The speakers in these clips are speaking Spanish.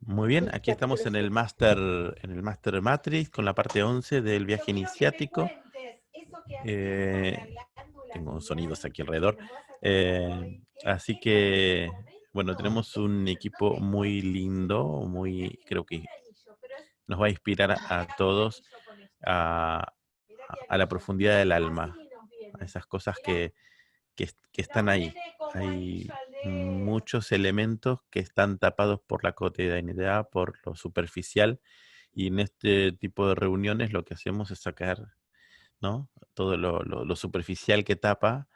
Muy bien, aquí estamos en el Master Matrix con la parte 11 del viaje iniciático. Tengo sonidos aquí alrededor. Así que, bueno, tenemos un equipo muy lindo, creo que nos va a inspirar a todos a, a la profundidad del alma, a esas cosas que están ahí. Hay muchos elementos que están tapados por la cotidianidad, por lo superficial, y en este tipo de reuniones lo que hacemos es sacar, ¿no?, todo lo superficial que tapa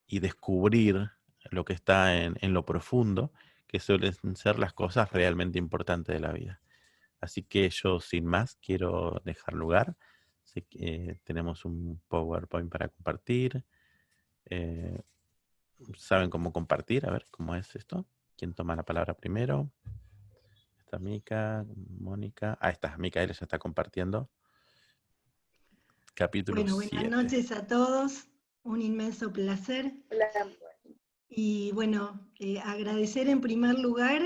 y descubrir lo que está en lo profundo, que suelen ser las cosas realmente importantes de la vida. Así que yo, sin más, quiero dejar lugar. Sé que tenemos un PowerPoint para compartir. Eh, ¿Saben cómo compartir? A ver, ¿cómo es esto? ¿Quién toma la palabra primero? Está Mica, Mónica. Ahí está, Micaela ya está compartiendo. Capítulo Bueno, buenas 7. noches a todos, un inmenso placer. Y bueno, agradecer en primer lugar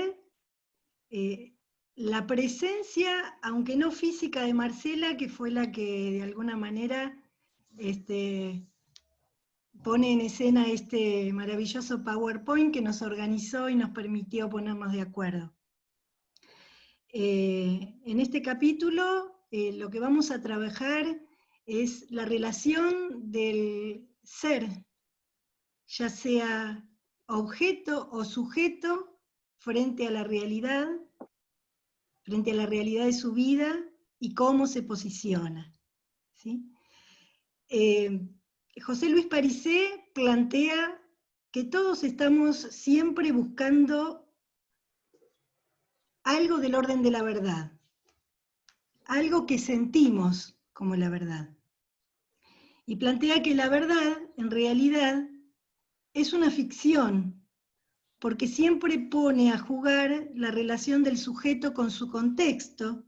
la presencia, aunque no física, de Marcela, que fue la que de alguna manera pone en escena este maravilloso PowerPoint que nos organizó y nos permitió ponernos de acuerdo. En este capítulo lo que vamos a trabajar es la relación del ser, ya sea objeto o sujeto, frente a la realidad de su vida y cómo se posiciona, ¿sí? José Luis Parisé plantea que todos estamos siempre buscando algo del orden de la verdad, algo que sentimos como la verdad. Y plantea que la verdad, en realidad, es una ficción, porque siempre pone a jugar la relación del sujeto con su contexto,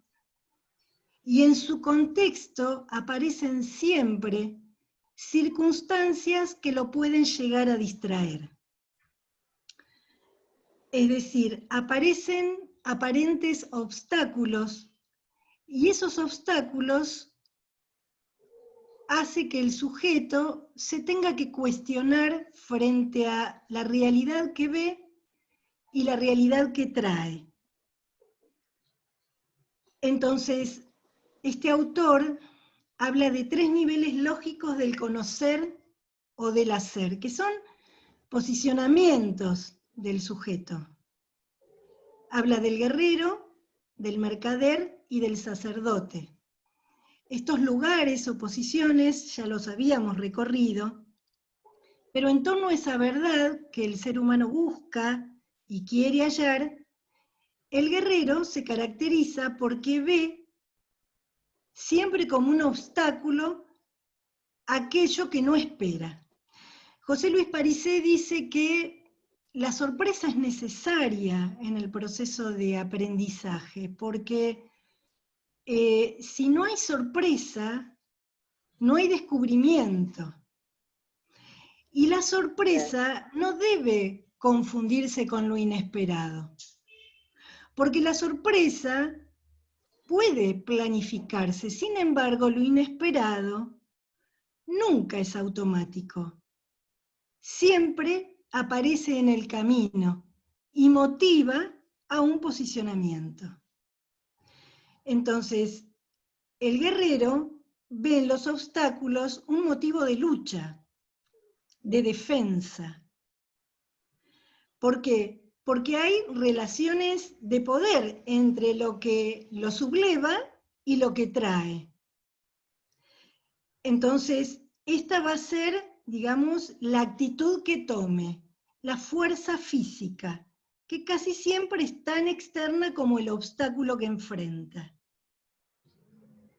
y en su contexto aparecen siempre circunstancias que lo pueden llegar a distraer. Es decir, aparecen aparentes obstáculos, y esos obstáculos hace que el sujeto se tenga que cuestionar frente a la realidad que ve y la realidad que trae. Entonces, este autor habla de 3 niveles lógicos del conocer o del hacer, que son posicionamientos del sujeto. Habla del guerrero, del mercader y del sacerdote. Estos lugares o posiciones ya los habíamos recorrido, pero en torno a esa verdad que el ser humano busca y quiere hallar, el guerrero se caracteriza porque ve siempre como un obstáculo aquello que no espera. José Luis Parisé dice que la sorpresa es necesaria en el proceso de aprendizaje, porque si no hay sorpresa, no hay descubrimiento. Y la sorpresa no debe confundirse con lo inesperado, porque la sorpresa puede planificarse, sin embargo, lo inesperado nunca es automático. Siempre aparece en el camino y motiva a un posicionamiento. Entonces, el guerrero ve en los obstáculos un motivo de lucha, de defensa. ¿Por qué? Porque hay relaciones de poder entre lo que lo subleva y lo que trae. Entonces, esta va a ser, digamos, la actitud que tome, la fuerza física, que casi siempre es tan externa como el obstáculo que enfrenta.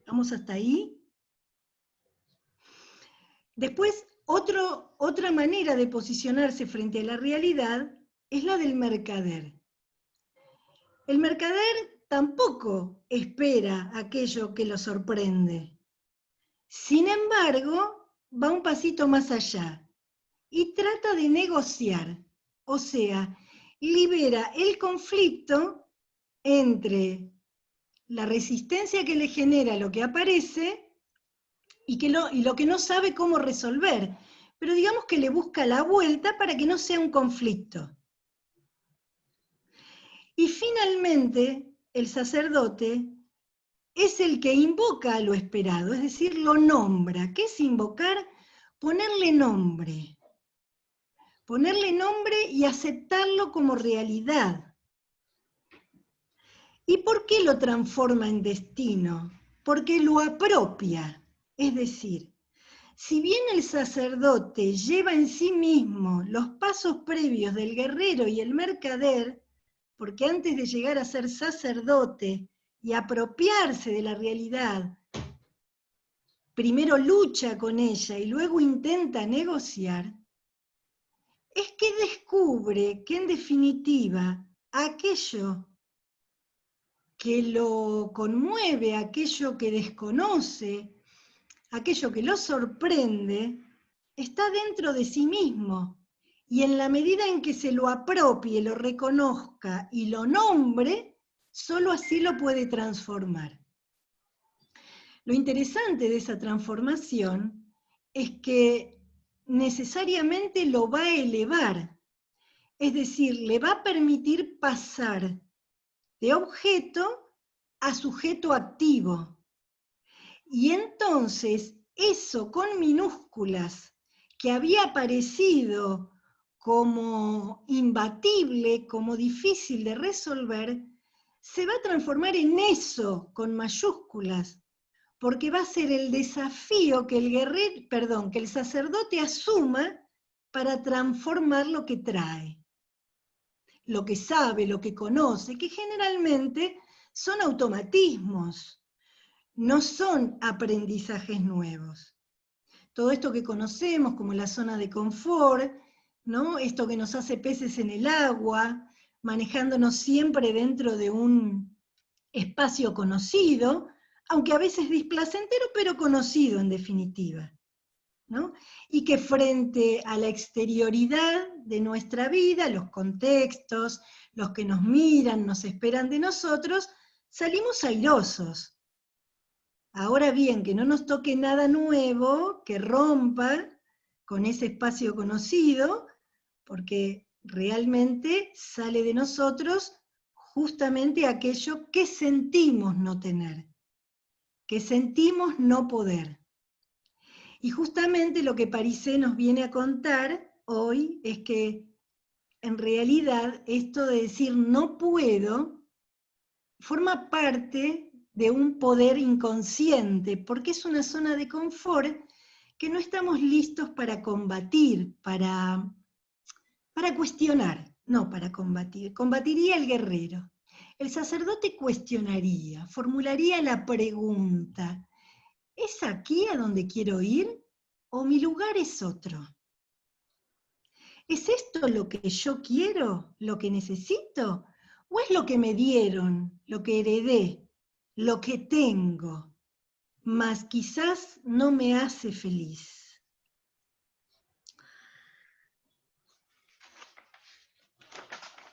¿Vamos hasta ahí? Después, otra manera de posicionarse frente a la realidad es la del mercader. El mercader tampoco espera aquello que lo sorprende. Sin embargo, va un pasito más allá y trata de negociar, o sea, libera el conflicto entre la resistencia que le genera lo que aparece y lo que no sabe cómo resolver. Pero digamos que le busca la vuelta para que no sea un conflicto. Y finalmente, el sacerdote es el que invoca a lo esperado, es decir, lo nombra. ¿Qué es invocar? Ponerle nombre. Ponerle nombre y aceptarlo como realidad. ¿Y por qué lo transforma en destino? Porque lo apropia. Es decir, si bien el sacerdote lleva en sí mismo los pasos previos del guerrero y el mercader, porque antes de llegar a ser sacerdote y apropiarse de la realidad, primero lucha con ella y luego intenta negociar, es que descubre que en definitiva aquello que lo conmueve, aquello que desconoce, aquello que lo sorprende, está dentro de sí mismo. Y en la medida en que se lo apropie, lo reconozca y lo nombre, solo así lo puede transformar. Lo interesante de esa transformación es que necesariamente lo va a elevar, es decir, le va a permitir pasar de objeto a sujeto activo. Y entonces eso con minúsculas que había aparecido como imbatible, como difícil de resolver, se va a transformar en eso con mayúsculas, porque va a ser el desafío que el sacerdote asuma para transformar lo que trae, lo que sabe, lo que conoce, que generalmente son automatismos, no son aprendizajes nuevos. Todo esto que conocemos como la zona de confort, ¿no? Esto que nos hace peces en el agua, manejándonos siempre dentro de un espacio conocido, aunque a veces displacentero, pero conocido en definitiva, ¿no? Y que frente a la exterioridad de nuestra vida, los contextos, los que nos miran, nos esperan de nosotros, salimos airosos. Ahora bien, que no nos toque nada nuevo, que rompa con ese espacio conocido, porque realmente sale de nosotros justamente aquello que sentimos no tener, que sentimos no poder. Y justamente lo que Parisé nos viene a contar hoy es que en realidad esto de decir no puedo forma parte de un poder inconsciente, porque es una zona de confort que no estamos listos para combatir, para cuestionar, no para combatir. Combatiría el guerrero. El sacerdote cuestionaría, formularía la pregunta: ¿es aquí a donde quiero ir o mi lugar es otro? ¿Es esto lo que yo quiero, lo que necesito? ¿O es lo que me dieron, lo que heredé, lo que tengo, mas quizás no me hace feliz?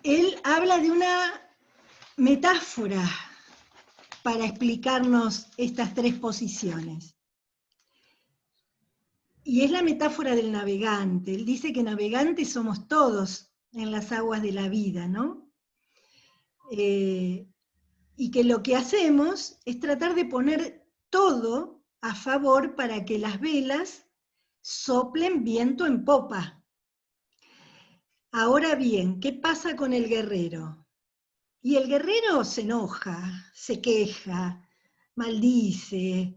Él habla de una metáfora para explicarnos estas tres posiciones. Y es la metáfora del navegante. Él dice que navegantes somos todos en las aguas de la vida, ¿no? Y que lo que hacemos es tratar de poner todo a favor para que las velas soplen viento en popa. Ahora bien, ¿qué pasa con el guerrero? Y el guerrero se enoja, se queja, maldice,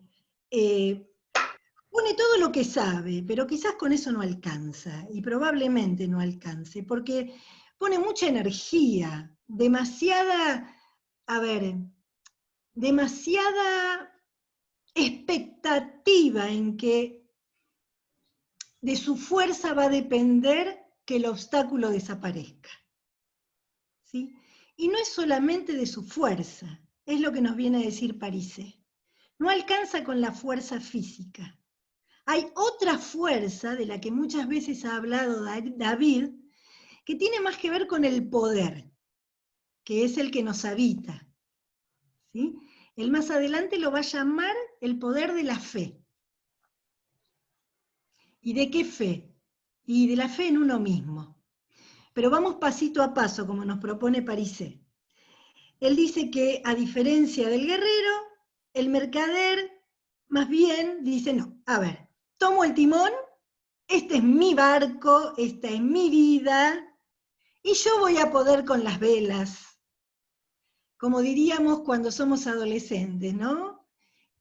pone todo lo que sabe, pero quizás con eso no alcanza, y probablemente no alcance, porque pone mucha energía, demasiada expectativa en que de su fuerza va a depender que el obstáculo desaparezca. ¿Sí? Y no es solamente de su fuerza, es lo que nos viene a decir Parisé. No alcanza con la fuerza física. Hay otra fuerza de la que muchas veces ha hablado David, que tiene más que ver con el poder, que es el que nos habita, ¿sí? Él más adelante lo va a llamar el poder de la fe. ¿Y de qué fe? Y de la fe en uno mismo. Pero vamos pasito a paso, como nos propone Parisé. Él dice que, a diferencia del guerrero, el mercader más bien dice, no, a ver, tomo el timón, este es mi barco, esta es mi vida, y yo voy a poder con las velas. Como diríamos cuando somos adolescentes, ¿no?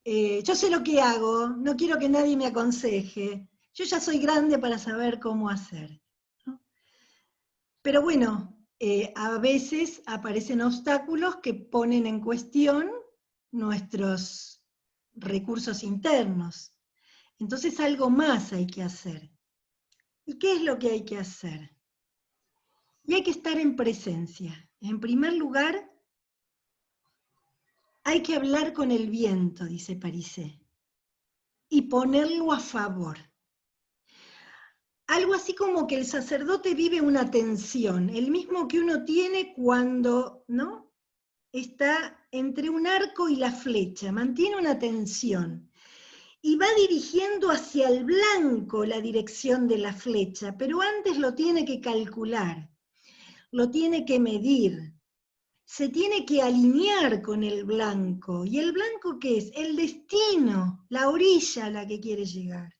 Yo sé lo que hago, no quiero que nadie me aconseje, yo ya soy grande para saber cómo hacer, ¿no? Pero bueno, a veces aparecen obstáculos que ponen en cuestión nuestros recursos internos. Entonces algo más hay que hacer. ¿Y qué es lo que hay que hacer? Y hay que estar en presencia. En primer lugar, hay que hablar con el viento, dice Parisé, y ponerlo a favor. Algo así como que el sacerdote vive una tensión, el mismo que uno tiene cuando, ¿no?, está entre un arco y la flecha, mantiene una tensión y va dirigiendo hacia el blanco la dirección de la flecha, pero antes lo tiene que calcular, lo tiene que medir, se tiene que alinear con el blanco. ¿Y el blanco qué es? El destino, la orilla a la que quiere llegar.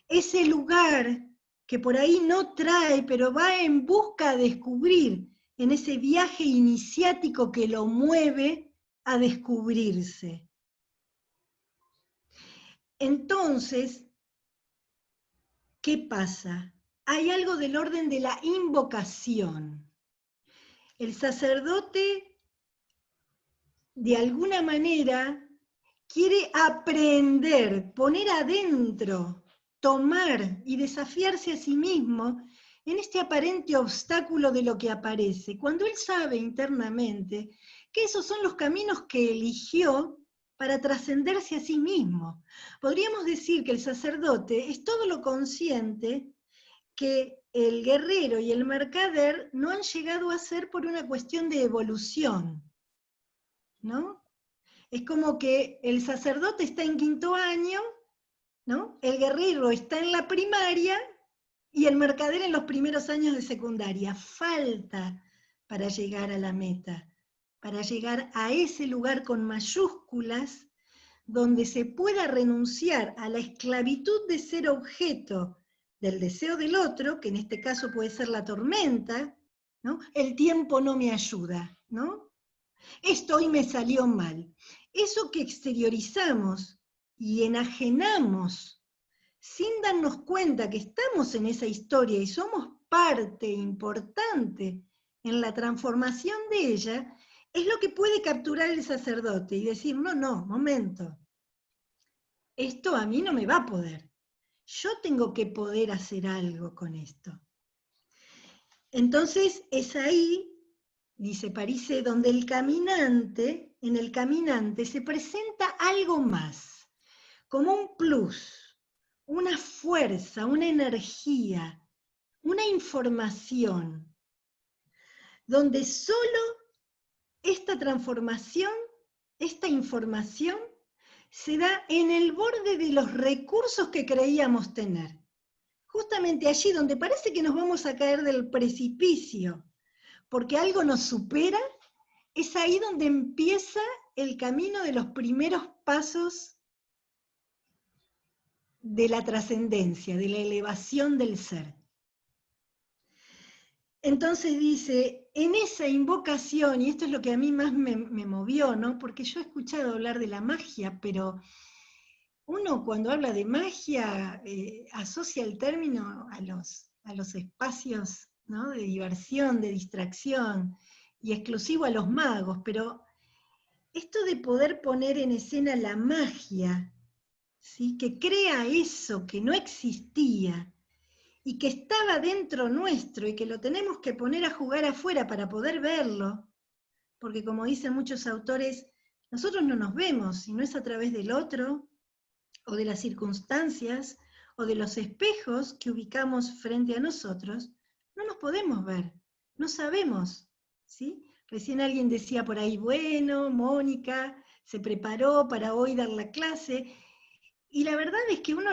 Ese lugar que por ahí no trae, pero va en busca de descubrir, en ese viaje iniciático que lo mueve a descubrirse. Entonces, ¿qué pasa? Hay algo del orden de la invocación. El sacerdote, de alguna manera, quiere aprender, poner adentro, tomar y desafiarse a sí mismo en este aparente obstáculo de lo que aparece, cuando él sabe internamente que esos son los caminos que eligió para trascenderse a sí mismo. Podríamos decir que el sacerdote es todo lo consciente que el guerrero y el mercader no han llegado a ser por una cuestión de evolución, ¿no? Es como que el sacerdote está en 5º año, ¿no? El guerrero está en la primaria y el mercader en los primeros años de secundaria. Falta para llegar a la meta, para llegar a ese lugar con mayúsculas donde se pueda renunciar a la esclavitud de ser objeto del deseo del otro, que en este caso puede ser la tormenta, ¿no? El tiempo no me ayuda, ¿no? Esto hoy me salió mal. Eso que exteriorizamos y enajenamos sin darnos cuenta que estamos en esa historia y somos parte importante en la transformación de ella, es lo que puede capturar el sacerdote y decir, no, no, momento, esto a mí no me va a poder. Yo tengo que poder hacer algo con esto. Entonces es ahí, dice Parisé, donde en el caminante se presenta algo más, como un plus, una fuerza, una energía, una información, donde solo esta transformación, esta información, se da en el borde de los recursos que creíamos tener. Justamente allí donde parece que nos vamos a caer del precipicio, porque algo nos supera, es ahí donde empieza el camino de los primeros pasos de la trascendencia, de la elevación del ser. Entonces dice, en esa invocación, y esto es lo que a mí más me movió, ¿no? Porque yo he escuchado hablar de la magia, pero uno cuando habla de magia asocia el término a los espacios, ¿no?, de diversión, de distracción, y exclusivo a los magos, pero esto de poder poner en escena la magia, ¿sí?, que crea eso que no existía, y que estaba dentro nuestro, y que lo tenemos que poner a jugar afuera para poder verlo, porque como dicen muchos autores, nosotros no nos vemos, sino es a través del otro, o de las circunstancias, o de los espejos que ubicamos frente a nosotros, no nos podemos ver, no sabemos, ¿sí?, Recién alguien decía por ahí, bueno, Mónica se preparó para hoy dar la clase, y la verdad es que uno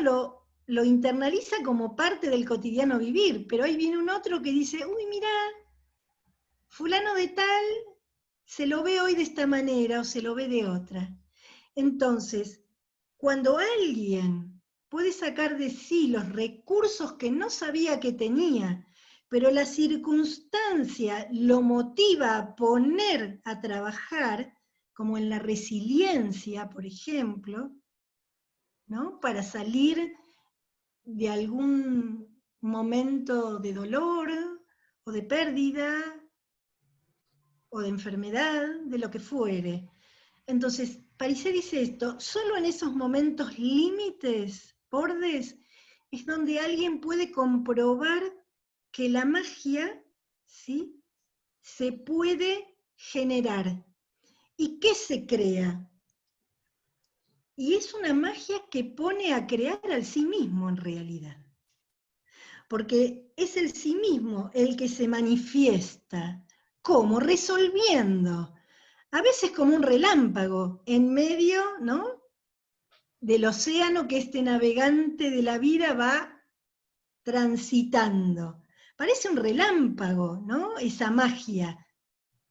lo internaliza como parte del cotidiano vivir, pero ahí viene un otro que dice, uy, mirá, fulano de tal se lo ve hoy de esta manera o se lo ve de otra. Entonces, cuando alguien puede sacar de sí los recursos que no sabía que tenía, pero la circunstancia lo motiva a poner a trabajar, como en la resiliencia, por ejemplo, ¿no? Para salir de algún momento de dolor o de pérdida o de enfermedad, de lo que fuere. Entonces, Parisé dice esto, solo en esos momentos límites, bordes, es donde alguien puede comprobar que la magia, ¿sí?, se puede generar. ¿Y qué se crea? Y es una magia que pone a crear al sí mismo en realidad. Porque es el sí mismo el que se manifiesta. ¿Cómo? Resolviendo. A veces como un relámpago en medio, ¿no?, del océano que este navegante de la vida va transitando. Parece un relámpago, ¿no?, esa magia.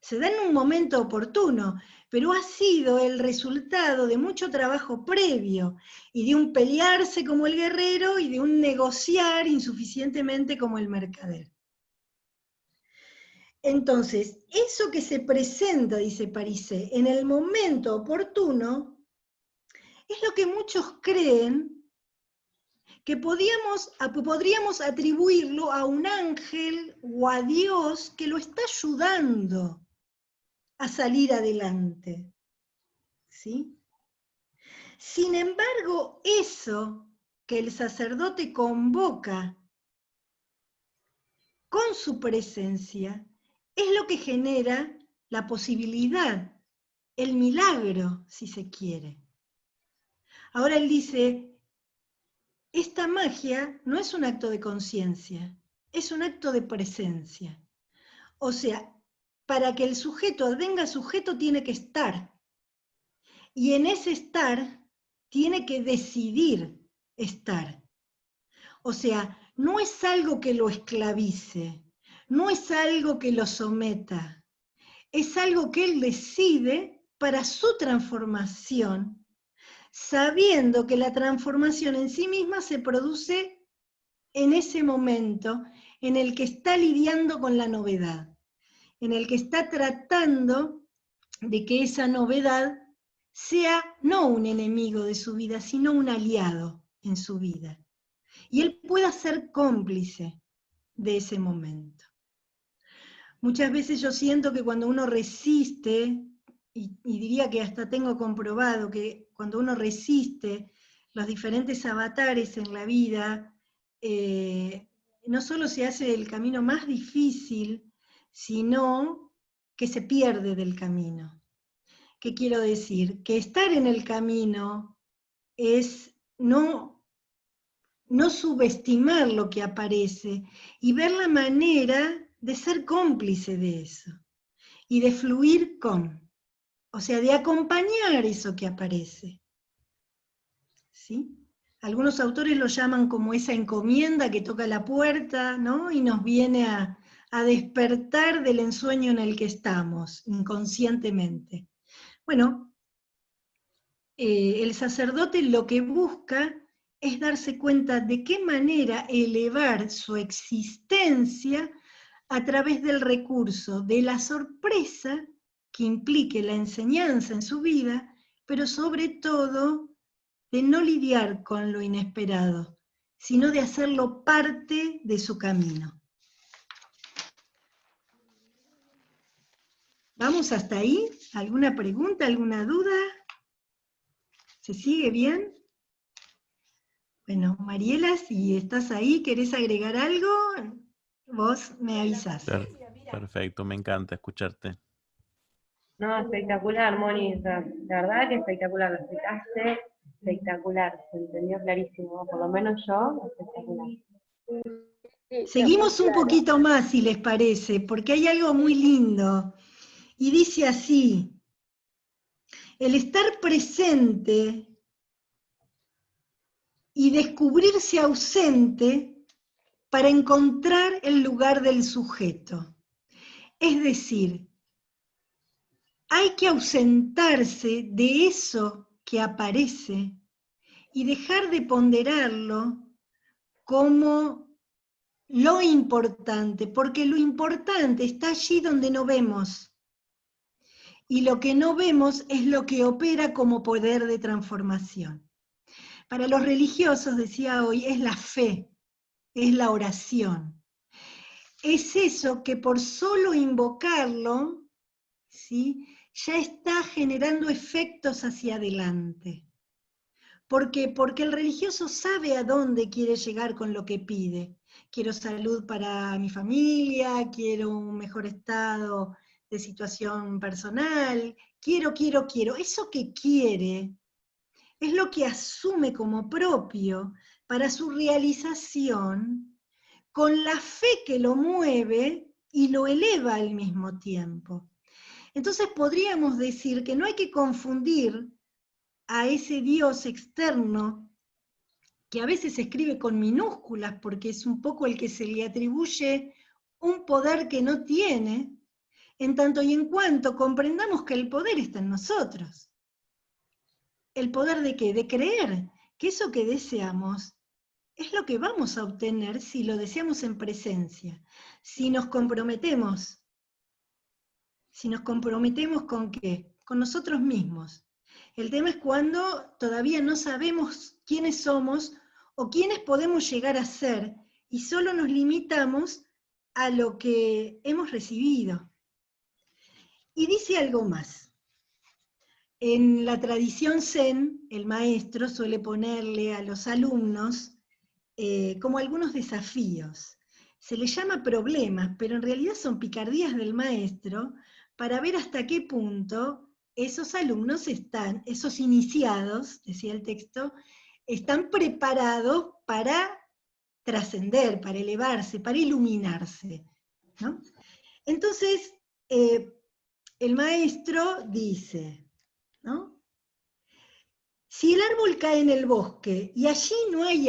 Se da en un momento oportuno, pero ha sido el resultado de mucho trabajo previo y de un pelearse como el guerrero y de un negociar insuficientemente como el mercader. Entonces, eso que se presenta, dice Parisé, en el momento oportuno, es lo que muchos creen que podríamos atribuirlo a un ángel o a Dios que lo está ayudando a salir adelante. ¿Sí? Sin embargo, eso que el sacerdote convoca con su presencia es lo que genera la posibilidad, el milagro, si se quiere. Ahora él dice, esta magia no es un acto de conciencia, es un acto de presencia. O sea, para que el sujeto venga sujeto tiene que estar. Y en ese estar tiene que decidir estar. O sea, no es algo que lo esclavice, no es algo que lo someta, es algo que él decide para su transformación, sabiendo que la transformación en sí misma se produce en ese momento en el que está lidiando con la novedad, en el que está tratando de que esa novedad sea no un enemigo de su vida, sino un aliado en su vida. Y él pueda ser cómplice de ese momento. Muchas veces yo siento que cuando uno resiste, y diría que hasta tengo comprobado que cuando uno resiste los diferentes avatares en la vida, no solo se hace el camino más difícil, sino que se pierde del camino. ¿Qué quiero decir? Que estar en el camino es no subestimar lo que aparece y ver la manera de ser cómplice de eso y de fluir con, o sea, de acompañar eso que aparece. ¿Sí? Algunos autores lo llaman como esa encomienda que toca la puerta, ¿no?, y nos viene a despertar del ensueño en el que estamos, inconscientemente. Bueno, el sacerdote lo que busca es darse cuenta de qué manera elevar su existencia a través del recurso de la sorpresa que implique la enseñanza en su vida, pero sobre todo de no lidiar con lo inesperado, sino de hacerlo parte de su camino. ¿Vamos hasta ahí? ¿Alguna pregunta, alguna duda? ¿Se sigue bien? Bueno, Mariela, si estás ahí, ¿querés agregar algo? Vos me avisás. Perfecto, me encanta escucharte. No, espectacular, Moni, o sea, la verdad que espectacular, lo explicaste, espectacular, se entendió clarísimo, por lo menos yo, espectacular. Seguimos un poquito más, si les parece, porque hay algo muy lindo. Y dice así: el estar presente y descubrirse ausente para encontrar el lugar del sujeto. Es decir, hay que ausentarse de eso que aparece y dejar de ponderarlo como lo importante, porque lo importante está allí donde no vemos. Y lo que no vemos es lo que opera como poder de transformación. Para los religiosos, decía hoy, es la fe, es la oración. Es eso que por solo invocarlo, ¿sí?, ya está generando efectos hacia adelante. ¿Por qué? Porque el religioso sabe a dónde quiere llegar con lo que pide. Quiero salud para mi familia, quiero un mejor estado de situación personal, quiero. Eso que quiere es lo que asume como propio para su realización, con la fe que lo mueve y lo eleva al mismo tiempo. Entonces podríamos decir que no hay que confundir a ese Dios externo, que a veces se escribe con minúsculas porque es un poco el que se le atribuye un poder que no tiene, en tanto y en cuanto comprendamos que el poder está en nosotros. ¿El poder de qué? De creer que eso que deseamos es lo que vamos a obtener si lo deseamos en presencia, si nos comprometemos. Si nos comprometemos ¿con qué? Con nosotros mismos. El tema es cuando todavía no sabemos quiénes somos o quiénes podemos llegar a ser y solo nos limitamos a lo que hemos recibido. Y dice algo más. En la tradición Zen, el maestro suele ponerle a los alumnos como algunos desafíos. Se les llama problemas, pero en realidad son picardías del maestro para ver hasta qué punto esos alumnos están, esos iniciados, decía el texto, están preparados para trascender, para elevarse, para iluminarse, ¿no? Entonces, el maestro dice, ¿no? Si el árbol cae en el bosque y allí no hay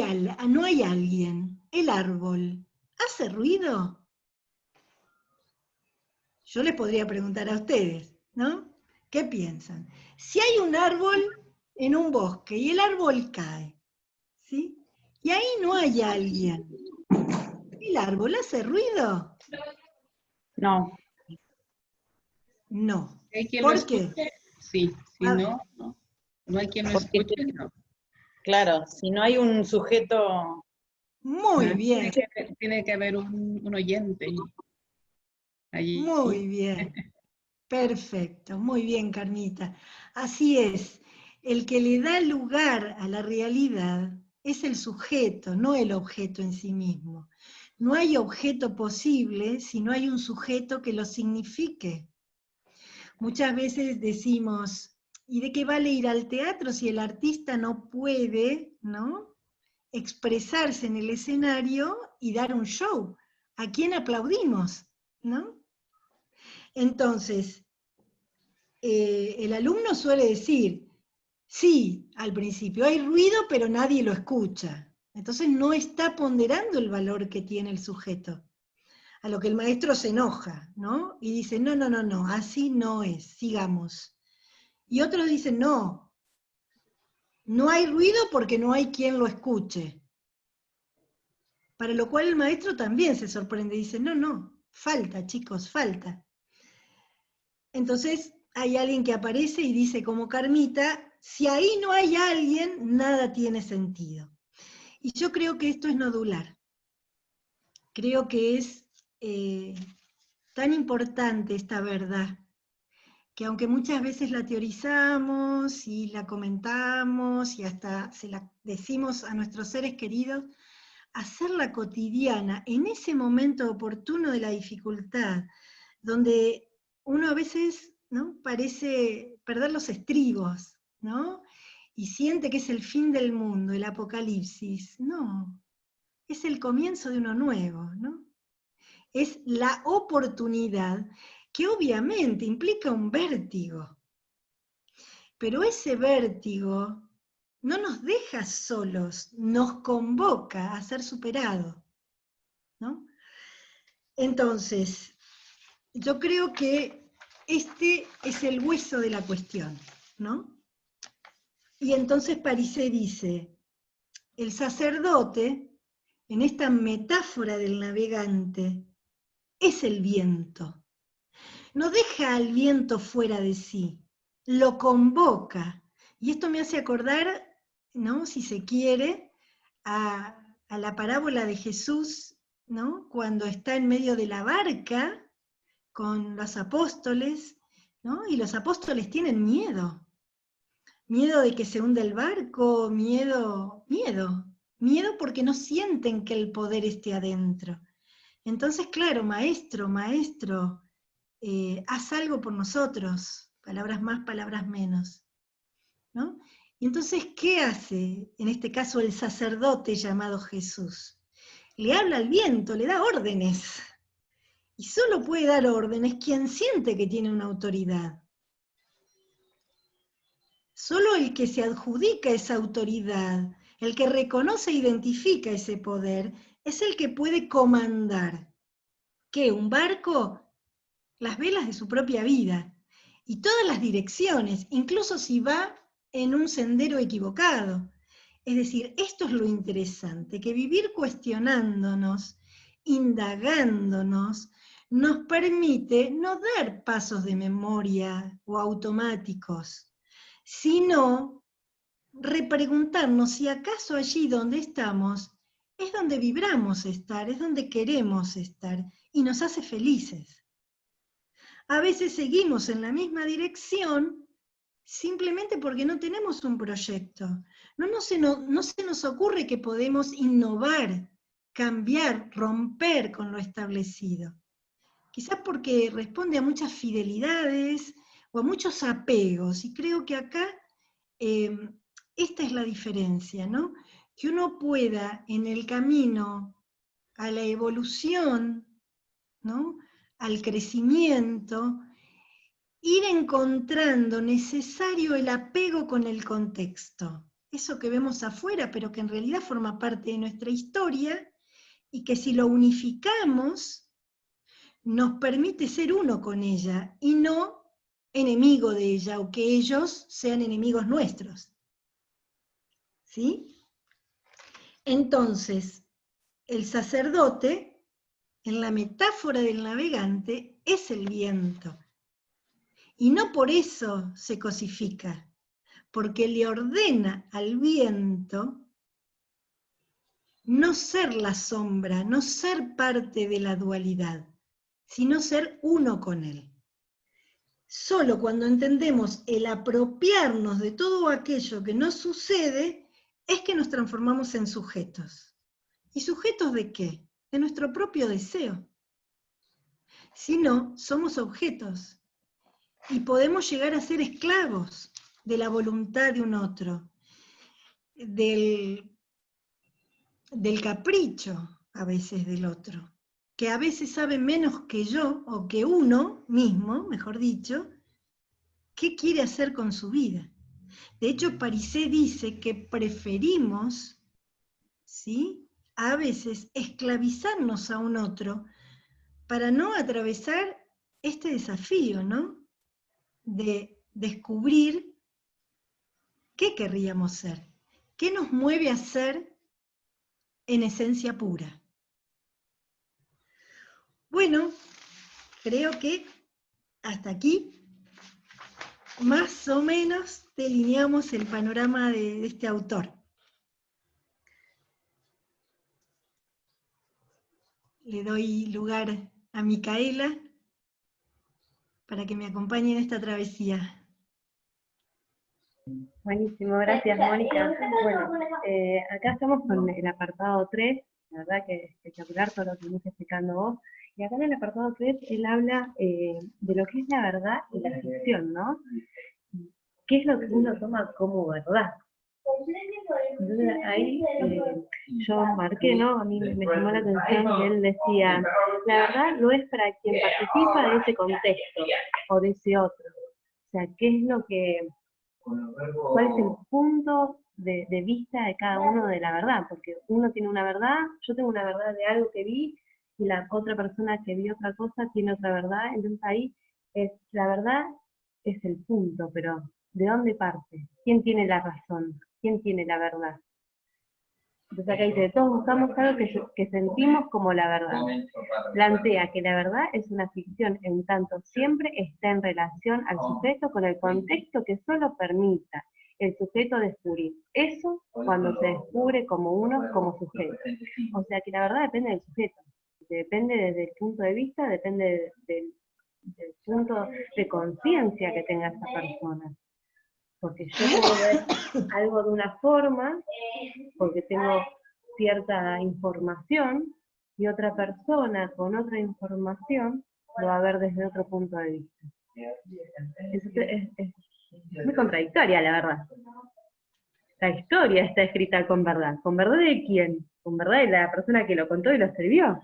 alguien, ¿el árbol hace ruido? Yo les podría preguntar a ustedes, ¿no? ¿Qué piensan? Si hay un árbol en un bosque y el árbol cae, ¿sí? Y ahí no hay alguien, ¿el árbol hace ruido? No. No. ¿Hay quien lo ¿Por qué? escuche? Sí, si A no, no. No hay quien lo Porque escuche, no. Claro, si no hay un sujeto, Muy Ah, bien, tiene que haber un oyente allí. muy bien. Perfecto, muy bien, Carmita. Así es, el que le da lugar a la realidad es el sujeto, no el objeto en sí mismo. No hay objeto posible si no hay un sujeto que lo signifique. Muchas veces decimos, ¿y de qué vale ir al teatro si el artista no puede, ¿no?, expresarse en el escenario y dar un show? ¿A quién aplaudimos? ¿No? Entonces, el alumno suele decir, sí, al principio hay ruido, pero nadie lo escucha. Entonces no está ponderando el valor que tiene el sujeto. A lo que el maestro se enoja, ¿no? Y dice, no, así no es, sigamos. Y otros dicen, no hay ruido porque no hay quien lo escuche. Para lo cual el maestro también se sorprende, dice, no, falta, chicos, falta. Entonces hay alguien que aparece y dice como Carmita, si ahí no hay alguien, nada tiene sentido. Y yo creo que esto es nodular. Creo que es tan importante esta verdad, que aunque muchas veces la teorizamos y la comentamos y hasta se la decimos a nuestros seres queridos, hacerla cotidiana en ese momento oportuno de la dificultad, donde uno a veces, ¿no?, parece perder los estribos, ¿no?, y siente que es el fin del mundo, el apocalipsis. No, es el comienzo de uno nuevo, ¿no? Es la oportunidad que obviamente implica un vértigo. Pero ese vértigo no nos deja solos, nos convoca a ser superado, ¿no? Entonces, yo creo que este es el hueso de la cuestión, ¿no? Y entonces Parisé dice, el sacerdote, en esta metáfora del navegante, es el viento. No deja al viento fuera de sí, lo convoca. Y esto me hace acordar, ¿no?, si se quiere, a la parábola de Jesús, ¿no?, cuando está en medio de la barca con los apóstoles, ¿no?, y los apóstoles tienen miedo. Miedo de que se hunda el barco, miedo porque no sienten que el poder esté adentro. Entonces, claro, maestro, haz algo por nosotros, palabras más, palabras menos, ¿no? Y entonces, ¿qué hace, en este caso, el sacerdote llamado Jesús? Le habla al viento, le da órdenes. Y solo puede dar órdenes quien siente que tiene una autoridad. Solo el que se adjudica esa autoridad, el que reconoce e identifica ese poder, es el que puede comandar. ¿Qué? ¿Un barco? Las velas de su propia vida, y todas las direcciones, incluso si va en un sendero equivocado. Es decir, esto es lo interesante, que vivir cuestionándonos, indagándonos, nos permite no dar pasos de memoria o automáticos, sino repreguntarnos si acaso allí donde estamos es donde vibramos estar, es donde queremos estar, y nos hace felices. A veces seguimos en la misma dirección simplemente porque no tenemos un proyecto. No se nos ocurre que podemos innovar, cambiar, romper con lo establecido. Quizás porque responde a muchas fidelidades o a muchos apegos, y creo que acá esta es la diferencia, ¿no? Que uno pueda en el camino a la evolución, ¿no?, al crecimiento, ir encontrando necesario el apego con el contexto. Eso que vemos afuera, pero que en realidad forma parte de nuestra historia, y que si lo unificamos, nos permite ser uno con ella, y no enemigo de ella, o que ellos sean enemigos nuestros. ¿Sí? Entonces, el sacerdote, en la metáfora del navegante, es el viento. Y no por eso se cosifica, porque le ordena al viento no ser la sombra, no ser parte de la dualidad, sino ser uno con él. Solo cuando entendemos el apropiarnos de todo aquello que nos sucede, es que nos transformamos en sujetos. ¿Y sujetos de qué? De nuestro propio deseo. Si no, somos objetos. Y podemos llegar a ser esclavos de la voluntad de un otro, del capricho a veces del otro, que a veces sabe menos que yo, o que uno mismo, mejor dicho, qué quiere hacer con su vida. De hecho, Parisé dice que preferimos, ¿sí?, a veces esclavizarnos a un otro para no atravesar este desafío, ¿no?, de descubrir qué querríamos ser, qué nos mueve a ser en esencia pura. Bueno, creo que hasta aquí más o menos delineamos el panorama de este autor. Le doy lugar a Micaela para que me acompañe en esta travesía. Buenísimo, gracias Mónica. Bueno, acá estamos con el apartado 3, la verdad que es espectacular todo lo que me estás explicando vos. Y acá en el apartado 3 él habla de lo que es la verdad y la ficción, ¿no? ¿Qué es lo que uno toma como verdad? Entonces ahí yo marqué, ¿no? A mí me llamó la atención que él decía, la verdad no es para quien participa de ese contexto o de ese otro. O sea, ¿qué es lo que, cuál es el punto de vista de cada uno de la verdad? Porque uno tiene una verdad, yo tengo una verdad de algo que vi, y la otra persona que vio otra cosa tiene otra verdad, entonces ahí la verdad es el punto, pero ¿de dónde parte? ¿Quién tiene la razón? ¿Quién tiene la verdad? Entonces acá dice, todos buscamos algo que sentimos como la verdad. Plantea que la verdad es una ficción en tanto siempre está en relación al sujeto con el contexto que solo permita el sujeto descubrir. Eso cuando se descubre como uno, como sujeto. O sea que la verdad depende del sujeto. Depende desde el punto de vista, depende del punto de conciencia que tenga esa persona. Porque yo puedo ver algo de una forma, porque tengo cierta información, y otra persona con otra información lo va a ver desde otro punto de vista. Es muy contradictoria, la verdad. La historia está escrita con verdad. ¿Con verdad de quién? Con verdad de la persona que lo contó y lo escribió.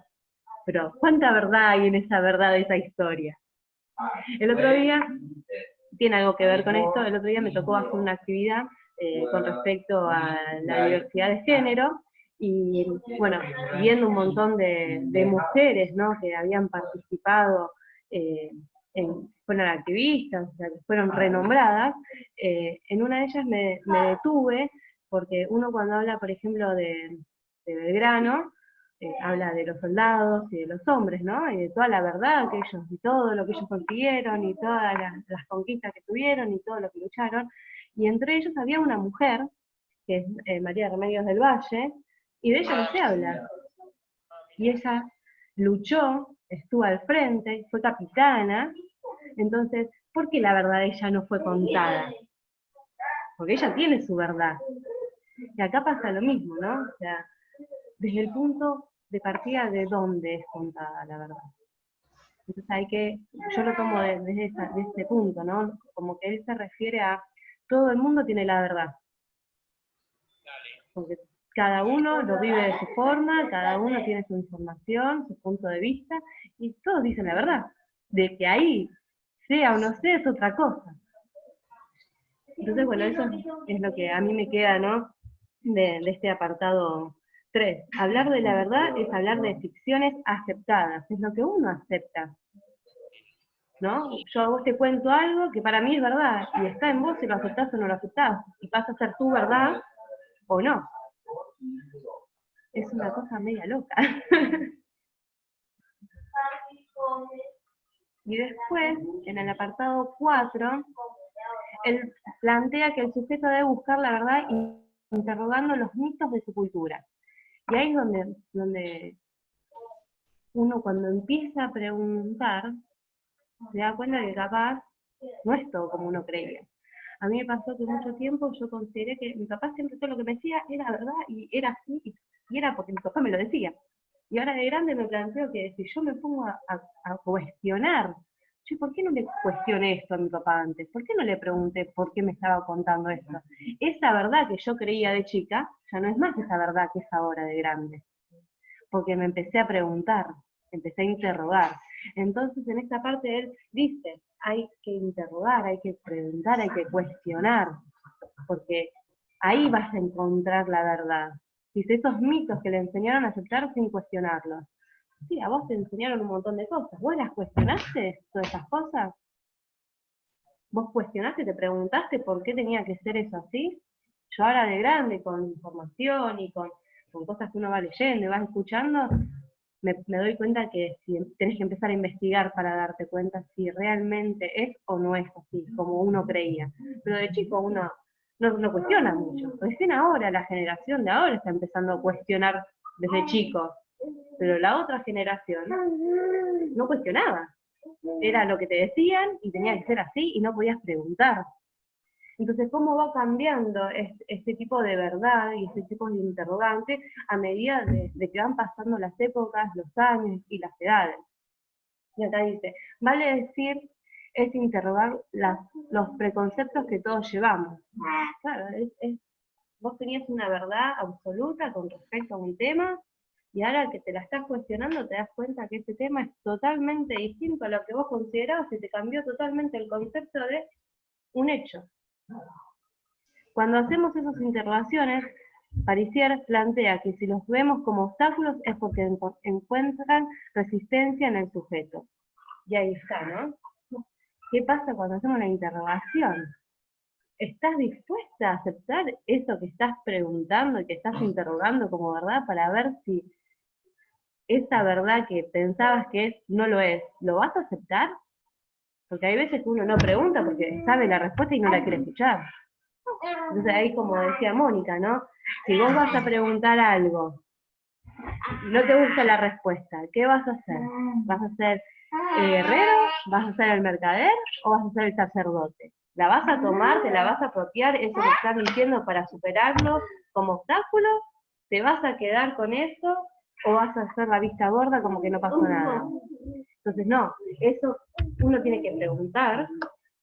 Pero ¿cuánta verdad hay en esa verdad de esa historia? El otro día, tiene algo que ver con esto, el otro día me tocó hacer una actividad con respecto a la diversidad de género, y bueno, viendo un montón de mujeres, ¿no?, que habían participado, fueron activistas, o sea, que fueron renombradas, en una de ellas me detuve, porque uno cuando habla, por ejemplo, de Belgrano, habla de los soldados y de los hombres, ¿no? Y de toda la verdad que ellos, y todo lo que ellos consiguieron, y todas las conquistas que tuvieron, y todo lo que lucharon. Y entre ellos había una mujer, que es María Remedios del Valle, y de ella no se habla. Y ella luchó, estuvo al frente, fue capitana. Entonces, ¿por qué la verdad de ella no fue contada? Porque ella tiene su verdad. Y acá pasa lo mismo, ¿no? O sea, desde el punto de partida de dónde es contada la verdad. Entonces yo lo tomo desde este punto, ¿no? Como que él se refiere a todo el mundo tiene la verdad. Porque cada uno lo vive de su forma, cada uno tiene su información, su punto de vista, y todos dicen la verdad. De que ahí sea o no sea es otra cosa. Entonces, bueno, eso es lo que a mí me queda, ¿no?, de este apartado 3. Hablar de la verdad es hablar de ficciones aceptadas, es lo que uno acepta, ¿no? Yo a vos te cuento algo que para mí es verdad, y está en vos si lo aceptás o no lo aceptás, y pasa a ser tu verdad o no. Es una cosa media loca. Y después, en el apartado 4, él plantea que el sujeto debe buscar la verdad interrogando los mitos de su cultura. Y ahí es donde uno, cuando empieza a preguntar, se da cuenta que capaz no es todo como uno creía. A mí me pasó que mucho tiempo yo consideré que mi papá siempre todo lo que me decía era verdad, y era así, y era porque mi papá me lo decía. Y ahora de grande me planteo que si yo me pongo a cuestionar, ¿por qué no le cuestioné esto a mi papá antes? ¿Por qué no le pregunté por qué me estaba contando esto? Esa verdad que yo creía de chica, ya no es más esa verdad que es ahora de grande. Porque me empecé a preguntar, empecé a interrogar. Entonces en esta parte él dice, hay que interrogar, hay que preguntar, hay que cuestionar, porque ahí vas a encontrar la verdad. Dice, esos mitos que le enseñaron a aceptar sin cuestionarlos. Sí, a vos te enseñaron un montón de cosas. ¿Vos las cuestionaste, todas esas cosas? ¿Vos cuestionaste, te preguntaste por qué tenía que ser eso así? Yo ahora de grande, con información y con cosas que uno va leyendo y va escuchando, me doy cuenta que tenés que empezar a investigar para darte cuenta si realmente es o no es así, como uno creía. Pero de chico uno no cuestiona mucho. Recién ahora, la generación de ahora está empezando a cuestionar desde chico. Pero la otra generación no cuestionaba. Era lo que te decían y tenía que ser así y no podías preguntar. Entonces, ¿cómo va cambiando este tipo de verdad y este tipo de interrogante a medida de que van pasando las épocas, los años y las edades? Y acá dice, vale decir, es interrogar los preconceptos que todos llevamos. Claro, Vos tenías una verdad absoluta con respecto a un tema, y ahora que te la estás cuestionando te das cuenta que ese tema es totalmente distinto a lo que vos considerabas y te cambió totalmente el concepto de un hecho. Cuando hacemos esas interrogaciones, Parisier plantea que si los vemos como obstáculos es porque encuentran resistencia en el sujeto. Y ahí está, ¿no? ¿Qué pasa cuando hacemos la interrogación? ¿Estás dispuesta a aceptar eso que estás preguntando y que estás interrogando como verdad para ver si esa verdad que pensabas que es, no lo es? ¿Lo vas a aceptar? Porque hay veces que uno no pregunta porque sabe la respuesta y no la quiere escuchar. Entonces ahí, como decía Mónica, ¿no? Si vos vas a preguntar algo, no te gusta la respuesta, ¿qué vas a hacer? ¿Vas a ser herrero? ¿Vas a ser el mercader? ¿O vas a ser el sacerdote? ¿La vas a tomar? ¿Te la vas a apropiar? ¿Eso que estás diciendo para superarlo como obstáculo? ¿Te vas a quedar con eso? ¿O vas a hacer la vista gorda como que no pasó nada? Entonces no, eso uno tiene que preguntar,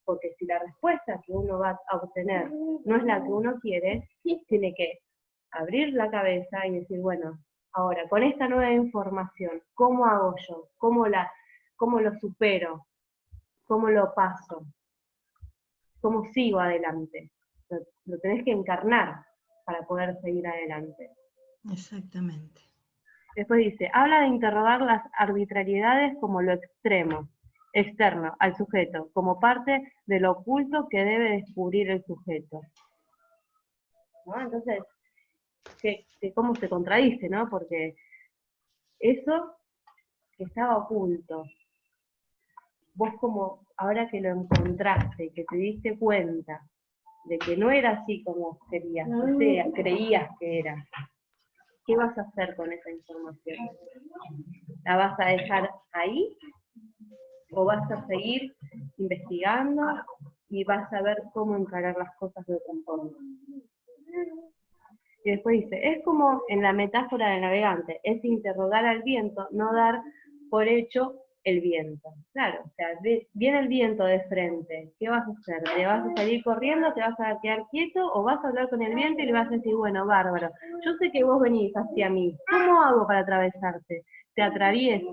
porque si la respuesta que uno va a obtener no es la que uno quiere, tiene que abrir la cabeza y decir, bueno, ahora, con esta nueva información, ¿cómo hago yo? ¿Cómo lo supero? ¿Cómo lo paso? ¿Cómo sigo adelante? Lo tenés que encarnar para poder seguir adelante. Exactamente. Después dice, habla de interrogar las arbitrariedades como lo extremo, externo al sujeto, como parte de lo oculto que debe descubrir el sujeto. ¿No? Entonces, ¿cómo se contradice, no? Porque eso que estaba oculto, vos como ahora que lo encontraste, que te diste cuenta de que no era así como querías, o sea, creías que era, ¿qué vas a hacer con esa información? ¿La vas a dejar ahí? ¿O vas a seguir investigando y vas a ver cómo encarar las cosas de otra forma? Y después dice, es como en la metáfora del navegante, es interrogar al viento, no dar por hecho el viento. Claro, o sea, viene el viento de frente, ¿qué vas a hacer? ¿Te vas a salir corriendo, te vas a quedar quieto o vas a hablar con el viento y le vas a decir, bueno, bárbaro, yo sé que vos venís hacia mí, ¿cómo hago para atravesarte? Te atravieso,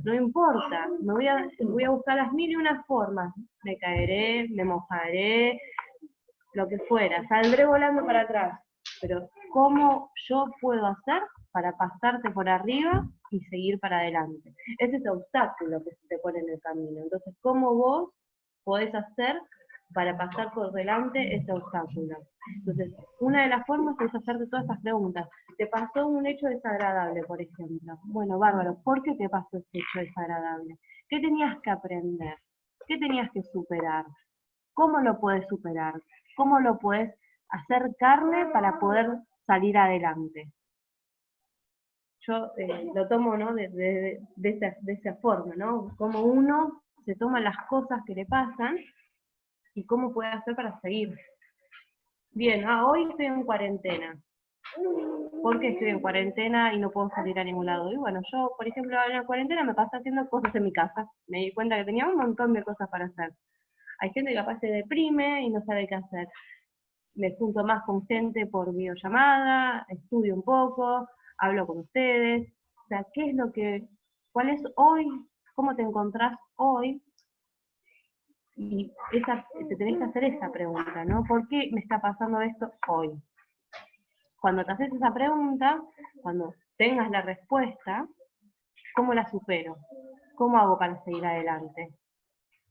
no importa, voy a buscar las mil y unas formas, me caeré, me mojaré, lo que fuera, saldré volando para atrás, pero ¿cómo yo puedo hacer para pasarte por arriba y seguir para adelante? Ese es el obstáculo que se te pone en el camino. Entonces, ¿cómo vos podés hacer para pasar por delante ese obstáculo? Entonces, una de las formas es hacerte todas estas preguntas. ¿Te pasó un hecho desagradable, por ejemplo? Bueno, bárbaro, ¿por qué te pasó ese hecho desagradable? ¿Qué tenías que aprender? ¿Qué tenías que superar? ¿Cómo lo puedes superar? ¿Cómo lo puedes hacer carne para poder salir adelante? Yo lo tomo, ¿no? de esa forma, ¿no? Cómo uno se toma las cosas que le pasan y cómo puede hacer para seguir. Bien, hoy estoy en cuarentena. ¿Por qué estoy en cuarentena y no puedo salir a ningún lado? Y bueno, yo, por ejemplo, en la cuarentena me pasé haciendo cosas en mi casa. Me di cuenta que tenía un montón de cosas para hacer. Hay gente que capaz se deprime y no sabe qué hacer. Me junto más con gente por videollamada, estudio un poco, hablo con ustedes. O sea, ¿cuál es hoy? ¿Cómo te encontrás hoy? Y te tenés que hacer esa pregunta, ¿no? ¿Por qué me está pasando esto hoy? Cuando te haces esa pregunta, cuando tengas la respuesta, ¿cómo la supero? ¿Cómo hago para seguir adelante?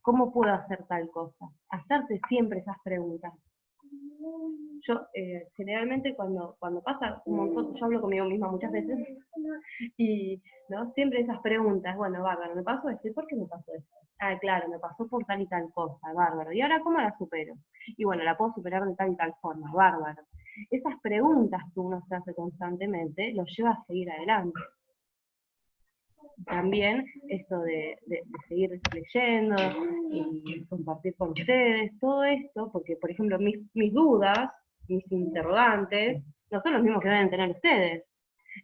¿Cómo puedo hacer tal cosa? Hacerte siempre esas preguntas. Yo generalmente cuando pasa un montón, yo hablo conmigo misma muchas veces, y ¿no? Siempre esas preguntas, bueno, bárbaro, ¿me pasó esto? ¿Y por qué me pasó esto? Ah, claro, me pasó por tal y tal cosa, bárbaro. ¿Y ahora cómo la supero? Y bueno, la puedo superar de tal y tal forma, bárbaro. Esas preguntas que uno se hace constantemente los lleva a seguir adelante. También esto de seguir leyendo y compartir con ustedes, todo esto, porque por ejemplo mis dudas, mis interrogantes, no son los mismos que deben tener ustedes.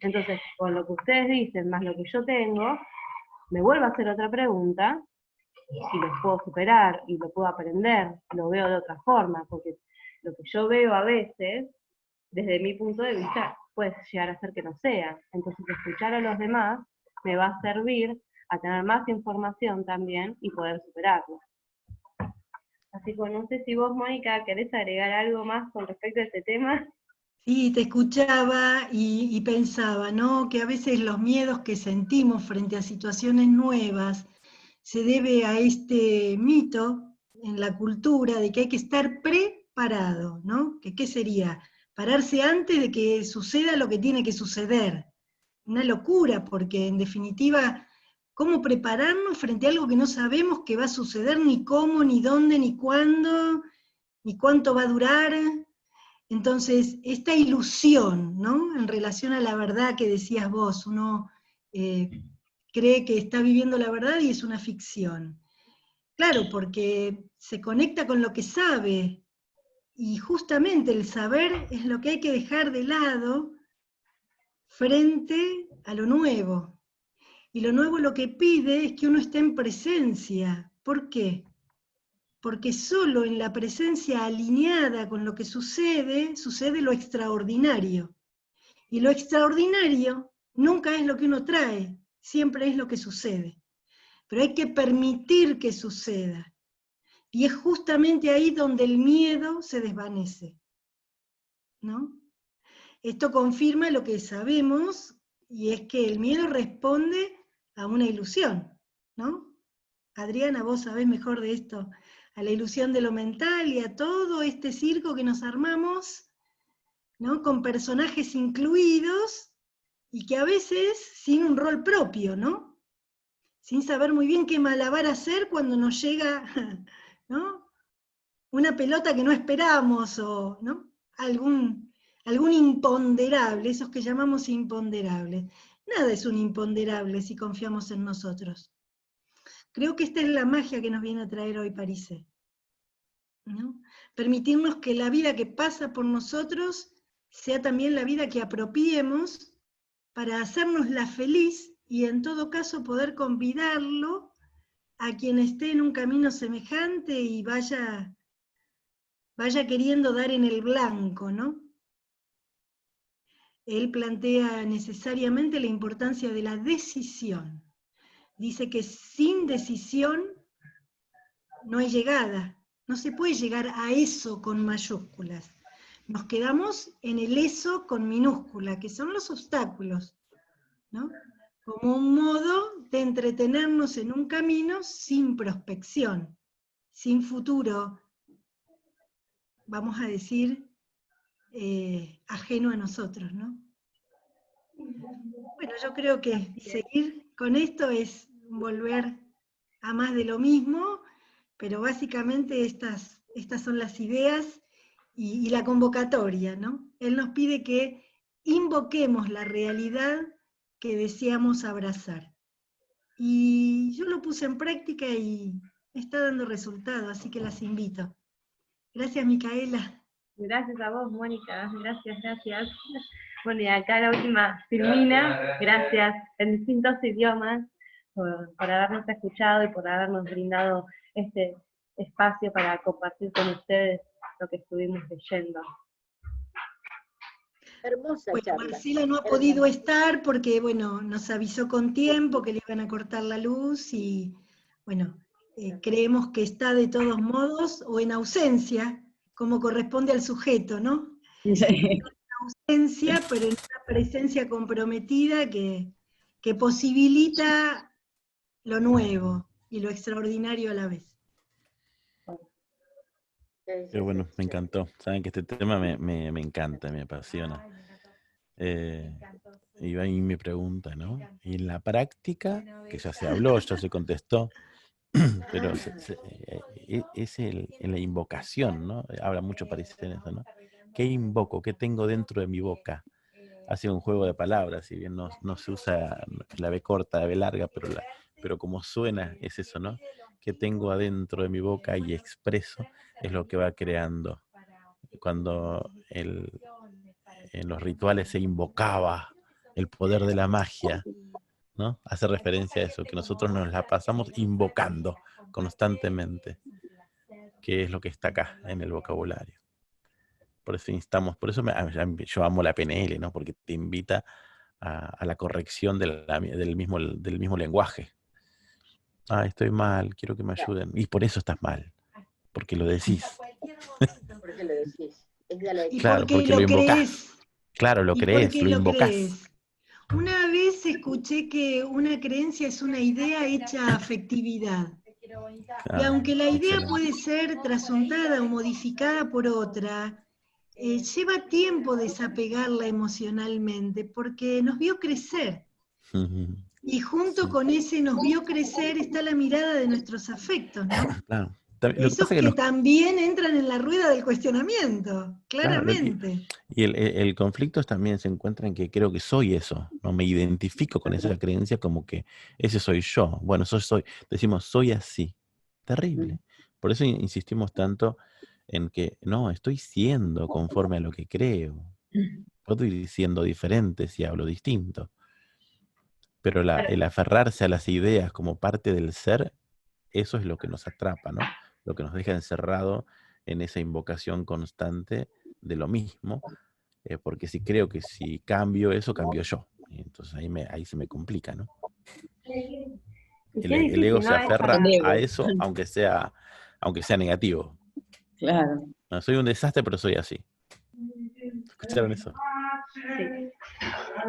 Entonces, con lo que ustedes dicen, más lo que yo tengo, me vuelvo a hacer otra pregunta, y los puedo superar, y lo puedo aprender, lo veo de otra forma, porque lo que yo veo a veces, desde mi punto de vista puede llegar a ser que no sea. Entonces escuchar a los demás me va a servir a tener más información también y poder superarlo. Así que no sé si vos, Mónica, querés agregar algo más con respecto a este tema. Sí, te escuchaba y pensaba, ¿no? Que a veces los miedos que sentimos frente a situaciones nuevas se debe a este mito en la cultura de que hay que estar preparado, ¿no? Que ¿qué sería? Pararse antes de que suceda lo que tiene que suceder. Una locura, porque en definitiva, ¿cómo prepararnos frente a algo que no sabemos que va a suceder, ni cómo, ni dónde, ni cuándo, ni cuánto va a durar? Entonces, esta ilusión, ¿no? En relación a la verdad que decías vos, uno cree que está viviendo la verdad y es una ficción. Claro, porque se conecta con lo que sabe, y justamente el saber es lo que hay que dejar de lado frente a lo nuevo. Y lo nuevo lo que pide es que uno esté en presencia. ¿Por qué? Porque solo en la presencia alineada con lo que sucede, sucede lo extraordinario. Y lo extraordinario nunca es lo que uno trae, siempre es lo que sucede. Pero hay que permitir que suceda. Y es justamente ahí donde el miedo se desvanece, ¿no? Esto confirma lo que sabemos, y es que el miedo responde a una ilusión, ¿no? Adriana, vos sabés mejor de esto, a la ilusión de lo mental y a todo este circo que nos armamos, ¿no? Con personajes incluidos, y que a veces sin un rol propio, ¿no? Sin saber muy bien qué malabar hacer cuando nos llega, ¿no? Una pelota que no esperamos, o ¿no? algún imponderable, esos que llamamos imponderables. Nada es un imponderable si confiamos en nosotros. Creo que esta es la magia que nos viene a traer hoy Parise, ¿no? Permitirnos que la vida que pasa por nosotros sea también la vida que apropiemos para hacérnosla feliz, y en todo caso poder convidarlo a quien esté en un camino semejante y vaya queriendo dar en el blanco, ¿no? Él plantea necesariamente la importancia de la decisión. Dice que sin decisión no hay llegada, no se puede llegar a eso con mayúsculas. Nos quedamos en el eso con minúscula, que son los obstáculos, ¿no? Como un modo de entretenernos en un camino sin prospección, sin futuro, vamos a decir, ajeno a nosotros, ¿no? Bueno, yo creo que seguir con esto es volver a más de lo mismo, pero básicamente estas son las ideas y la convocatoria, ¿no? Él nos pide que invoquemos la realidad que deseamos abrazar. Y yo lo puse en práctica y está dando resultado, así que las invito. Gracias, Micaela. Gracias a vos, Mónica, gracias. Bueno, y acá la última, Silvina, gracias en distintos idiomas por habernos escuchado y por habernos brindado este espacio para compartir con ustedes lo que estuvimos leyendo. Hermosa Bueno, charla. Marcela no ha podido estar porque, bueno, nos avisó con tiempo que le iban a cortar la luz y, bueno, creemos que está de todos modos o en ausencia, como corresponde al sujeto, ¿no? Sí. Ausencia, pero en una presencia comprometida que posibilita lo nuevo y lo extraordinario a la vez. Pero bueno, me encantó. Saben que este tema me encanta, me apasiona. Y ahí me pregunta, ¿no? Y en la práctica, que ya se habló, ya se contestó, pero es en la invocación, ¿no? Habla mucho París en eso, ¿no? ¿Qué invoco? ¿Qué tengo dentro de mi boca? Hace un juego de palabras, si bien no se usa la B corta, la B larga, pero como suena es eso, ¿no? ¿Qué tengo adentro de mi boca y expreso? Es lo que va creando. Cuando en los rituales se invocaba el poder de la magia, ¿no? Hace referencia a eso, que nosotros nos la pasamos invocando constantemente, que es lo que está acá en el vocabulario. Por eso instamos, por eso yo amo la PNL, ¿no? Porque te invita a la corrección del mismo lenguaje. Estoy mal, quiero que me ayuden. Y por eso estás mal, porque lo decís. ¿Por qué lo decís? Es la Y Claro, porque porque lo lo invocás. crees. Claro, lo Y crees, porque lo lo invocás. crees. Una vez escuché que una creencia es una idea hecha afectividad. Y aunque la idea Excelente. puede ser trasuntada o modificada por otra, lleva tiempo desapegarla emocionalmente porque nos vio crecer. Ujú. Y junto Sí. con ese nos vio crecer está la mirada de nuestros afectos, ¿no? Claro. Lo que Esos pasa es que que también entran en la rueda del cuestionamiento, claro, claramente. y el conflicto también se encuentra en que creo que soy eso, no me identifico con esa creencia como que ese soy yo. Bueno, decimos soy así. Terrible. Por eso insistimos tanto en que no, estoy siendo conforme a lo que creo. Puedo ir siendo diferente si hablo distinto. Pero el aferrarse a las ideas como parte del ser, eso es lo que nos atrapa, ¿no? Lo que nos deja encerrado en esa invocación constante de lo mismo, porque si creo que si cambio eso, cambio yo. Y entonces ahí se me complica, ¿no? Y qué El ego difícil, se ¿no? Es aferra para... El a ego. eso, aunque sea negativo. Claro. No, soy un desastre, pero soy así. ¿Escucharon eso? Sí.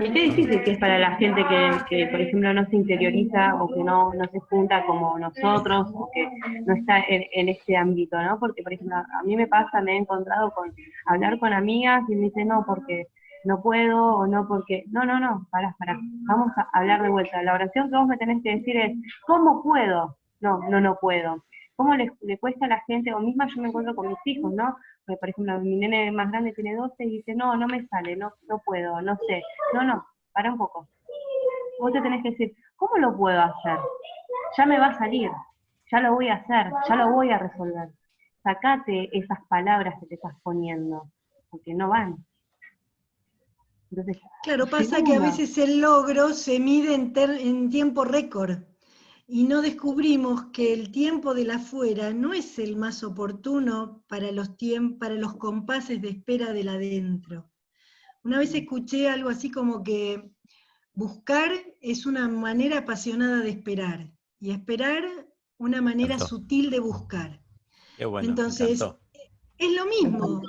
Y qué difícil que es para la gente que, por ejemplo, no se interioriza o que no se junta como nosotros o que no está en este ámbito, ¿no? Porque, por ejemplo, a mí me pasa, me he encontrado con hablar con amigas y me dicen, no, porque no puedo o no porque... No, pará, vamos a hablar de vuelta. La oración que vos me tenés que decir es, ¿cómo puedo? No puedo. ¿Cómo le cuesta a la gente? O misma yo me encuentro con mis hijos, ¿no? Porque, por ejemplo, mi nene más grande tiene 12 y dice, no me sale, no puedo, no sé. No, para un poco. Vos te tenés que decir, ¿cómo lo puedo hacer? Ya me va a salir, ya lo voy a hacer, ya lo voy a resolver. Sacate esas palabras que te estás poniendo, porque no van. Entonces, Claro, pasa que a veces el logro se mide en tiempo récord y no descubrimos que el tiempo del afuera no es el más oportuno para los compases de espera del adentro. Una vez escuché algo así como que buscar es una manera apasionada de esperar y esperar una manera Encantó. sutil de buscar. Qué bueno, me Entonces, encantó. es lo mismo,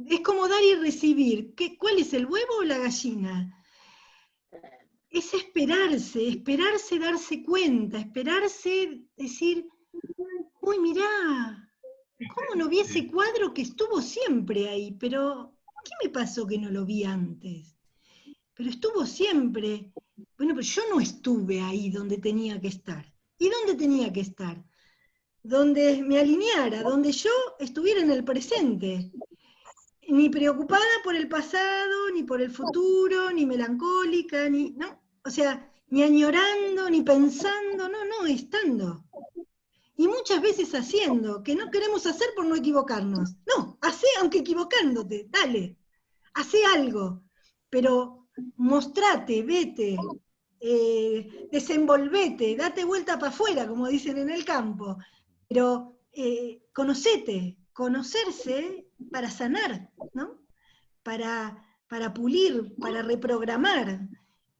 es como dar y recibir. ¿Cuál es el huevo o la gallina? Es esperarse darse cuenta, esperarse decir, uy, mirá, ¿cómo no vi ese cuadro que estuvo siempre ahí? Pero, ¿qué me pasó que no lo vi antes? Pero estuvo siempre. Bueno, pero yo no estuve ahí donde tenía que estar. ¿Y dónde tenía que estar? Donde me alineara, donde yo estuviera en el presente. Ni preocupada por el pasado, ni por el futuro, ni melancólica, no. O sea, ni añorando, ni pensando, no, estando. Y muchas veces haciendo, que no queremos hacer por no equivocarnos. No, hacé aunque equivocándote, dale, hacé algo, pero mostrate, vete, desenvolvete, date vuelta para afuera, como dicen en el campo, pero conocete, conocerse para sanar, ¿no? Para pulir, para reprogramar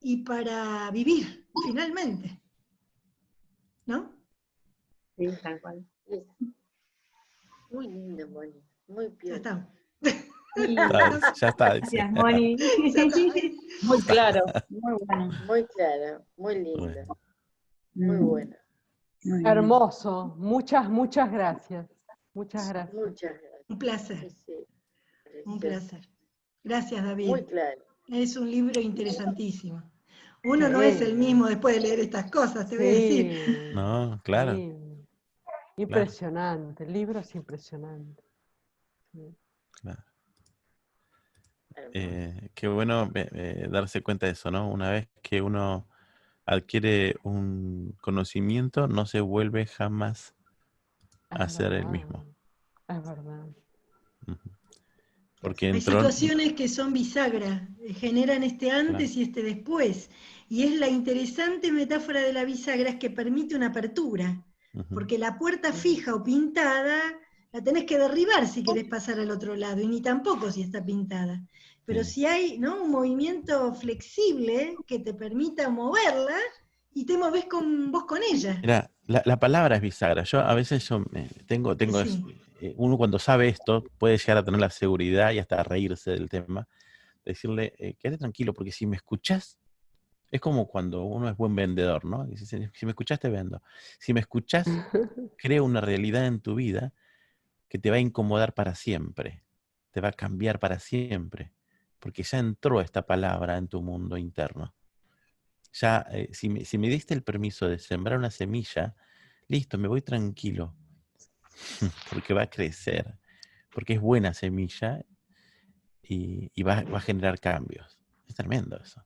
y para vivir, finalmente, ¿no? sí, tal cual. Muy lindo, Moni. Muy Ya piola. está. Ya está, dice. Gracias, Moni. Ya está. Muy claro. Muy bueno. Muy clara, muy linda. Bueno. Muy buena. Muy bien. Hermoso. Muchas gracias. Muchas gracias. Muchas gracias. Un placer, Sí, un precioso. placer. Gracias, David. Muy claro. Es un libro interesantísimo. Uno no es el mismo después de leer estas cosas, te voy a decir. Sí. No, claro. Sí. Impresionante. El libro es impresionante. Sí. Claro. Hermoso. Qué bueno darse cuenta de eso, ¿no? Una vez que uno adquiere un conocimiento, no se vuelve jamás a Es ser el verdad. mismo. Es verdad. Ujú. Porque Hay entró... situaciones que son bisagra, generan este antes Claro. y este después. Y es la interesante metáfora de la bisagra es que permite una apertura, Ujú. porque la puerta fija o pintada La tenés que derribar si querés pasar al otro lado, y ni tampoco si está pintada. Pero Sí. si hay, ¿no?, un movimiento flexible que te permita moverla, y te movés vos con ella. Mira, la palabra es bisagra. Yo a veces Sí. uno cuando sabe esto puede llegar a tener la seguridad y hasta reírse del tema, decirle, quédate tranquilo, porque si me escuchás, es como cuando uno es buen vendedor, ¿no? Dice, si me escuchás, te vendo. Si me escuchás, creo una realidad en tu vida que te va a incomodar para siempre, te va a cambiar para siempre, porque ya entró esta palabra en tu mundo interno. Ya, si me diste el permiso de sembrar una semilla, listo, me voy tranquilo, porque va a crecer, porque es buena semilla y va a generar cambios. Es tremendo eso.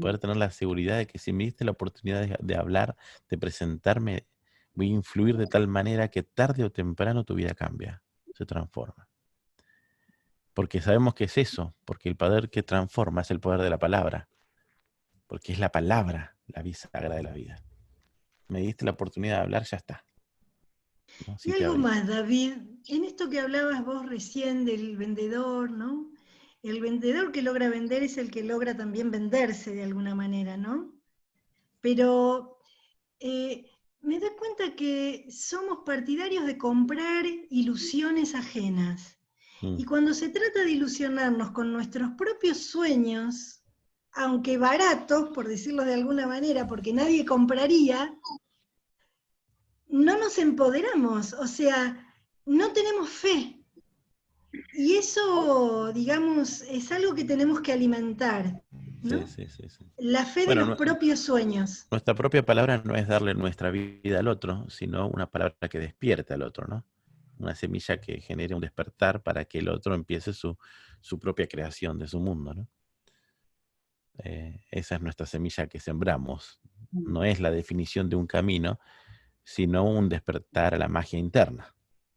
Poder tener la seguridad de que si me diste la oportunidad de hablar, de presentarme, voy a influir de tal manera que tarde o temprano tu vida cambia, se transforma. Porque sabemos que es eso, porque el poder que transforma es el poder de la palabra, porque es la palabra la bisagra de la vida. Me diste la oportunidad de hablar, ya está. ¿No? Y Si te algo abrí. más, David, en esto que hablabas vos recién del vendedor, ¿no? El vendedor que logra vender es el que logra también venderse de alguna manera, ¿no? Pero me doy cuenta que somos partidarios de comprar ilusiones ajenas. Mm, Y cuando se trata de ilusionarnos con nuestros propios sueños, aunque baratos, por decirlo de alguna manera, porque nadie compraría, no nos empoderamos, o sea, no tenemos fe. Y eso, digamos, es algo que tenemos que alimentar, sí, ¿no? sí, sí, sí. La fe de Bueno, los propios sueños. nuestra propia palabra no es darle nuestra vida al otro, sino una palabra que despierte al otro, ¿no? Una semilla que genere un despertar para que el otro empiece su propia creación de su mundo, ¿no? Esa es nuestra semilla que sembramos. No es la definición de un camino, sino un despertar a la magia interna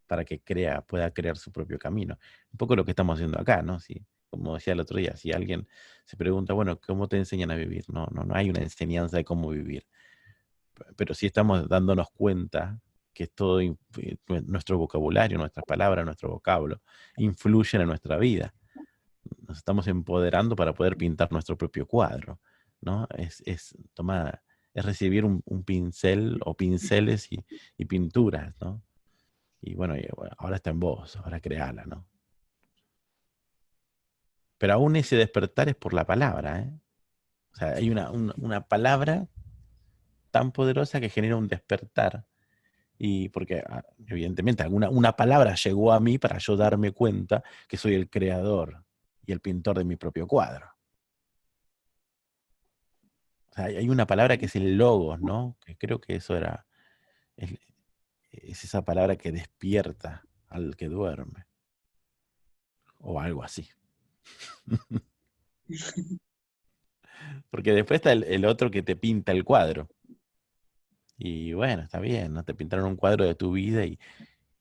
para que pueda crear su propio camino. Un poco lo que estamos haciendo acá, ¿no? Si, como decía el otro día, si alguien se pregunta, bueno, ¿cómo te enseñan a vivir? No hay una enseñanza de cómo vivir. Pero sí estamos dándonos cuenta que todo nuestro vocabulario, nuestras palabras, nuestro vocablo, influyen en nuestra vida. Nos estamos empoderando para poder pintar nuestro propio cuadro, ¿no? Es recibir un pincel o pinceles y pinturas, ¿no? Y bueno, ahora está en vos, ahora creala, ¿no? Pero aún ese despertar es por la palabra, ¿eh? O sea, hay una palabra tan poderosa que genera un despertar. Y porque evidentemente una palabra llegó a mí para yo darme cuenta que soy el creador y el pintor de mi propio cuadro. O sea, hay una palabra que es el logos, ¿no? Que creo que es, es esa palabra que despierta al que duerme. O algo así. Porque después está el otro que te pinta el cuadro. Y bueno, está bien, ¿no? Te pintaron un cuadro de tu vida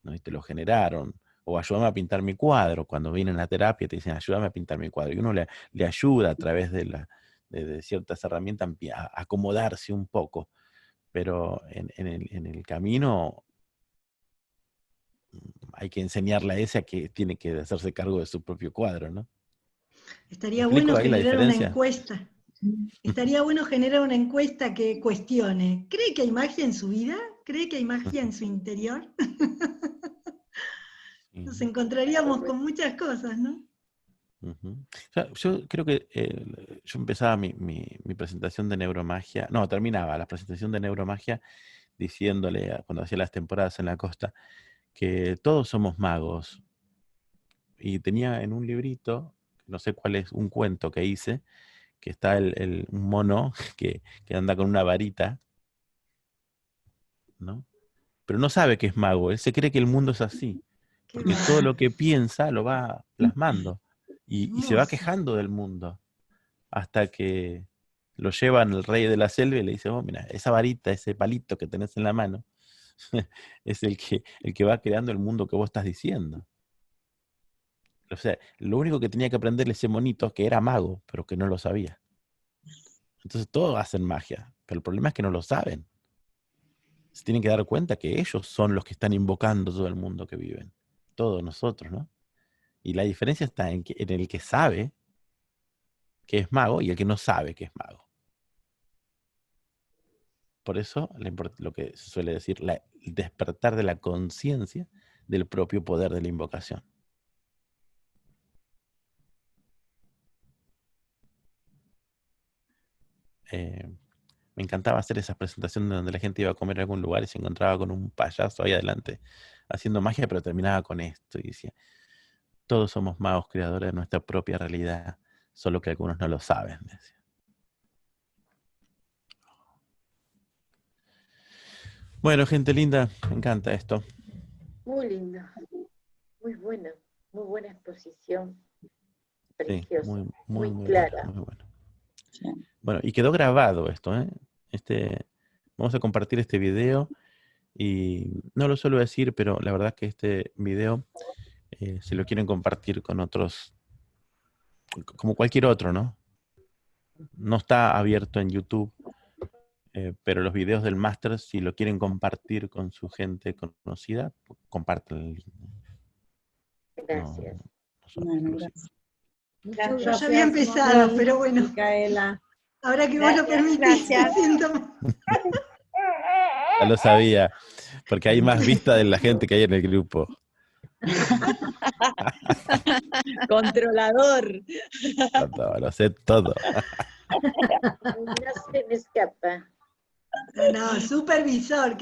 ¿no? Y te lo generaron. O ayúdame a pintar mi cuadro. Cuando vienen a la terapia te dicen, ayúdame a pintar mi cuadro. Y uno le ayuda a través de ciertas herramientas a acomodarse un poco. Pero en el camino hay que enseñarle a ese a que tiene que hacerse cargo de su propio cuadro, ¿no? ¿Me Estaría explico bueno ahí la generar una diferencia? encuesta. Estaría bueno generar una encuesta que cuestione. ¿Cree que hay magia en su vida? ¿Cree que hay magia en su interior? Nos Sí. encontraríamos con muchas cosas, ¿no? Ujú. O sea, yo creo que yo empezaba mi presentación de neuromagia, no, terminaba la presentación de neuromagia diciéndole, cuando hacía las temporadas en la costa, que todos somos magos. Y tenía en un librito, no sé cuál es, un cuento que hice, que está un mono que anda con una varita, ¿no? Pero no sabe que es mago, él se cree que el mundo es así, Qué porque todo bárbaro. lo que piensa lo va plasmando y se va Hermoso. quejando del mundo hasta que lo llevan el rey de la selva y le dice, oh, mira, esa varita, ese palito que tenés en la mano, es el que va creando el mundo que vos estás diciendo. O sea, lo único que tenía que aprenderle ese monito, que era mago, pero que no lo sabía. Entonces todos hacen magia, pero el problema es que no lo saben. Se tienen que dar cuenta que ellos son los que están invocando todo el mundo que viven. todos nosotros, ¿no? Y la diferencia está en el que sabe que es mago y el que no sabe que es mago. Por eso lo que se suele decir, el despertar de la conciencia del propio poder de la invocación. Me encantaba hacer esas presentaciones donde la gente iba a comer a algún lugar y se encontraba con un payaso ahí adelante haciendo magia, pero terminaba con esto y decía, todos somos magos creadores de nuestra propia realidad, solo que algunos no lo saben, decía. Bueno, gente linda, me encanta esto. Muy lindo. Muy buena exposición. Preciosa. Sí, muy clara. Muy bueno. Sí. Bueno, y quedó grabado esto, ¿eh? Vamos a compartir este video y no lo suelo decir, pero la verdad que este video, si lo quieren compartir con otros, como cualquier otro, ¿no? No está abierto en YouTube, pero los videos del máster, si lo quieren compartir con su gente conocida, compártanlo. Gracias. Bueno, gracias. Yo ya había empezado, pero bueno. Micaela. Ahora que vos lo permitís, me siento... Ya lo sabía, porque hay más vista de la gente que hay en el grupo. Controlador. Todo, lo sé todo. No se me escapa. No, supervisor.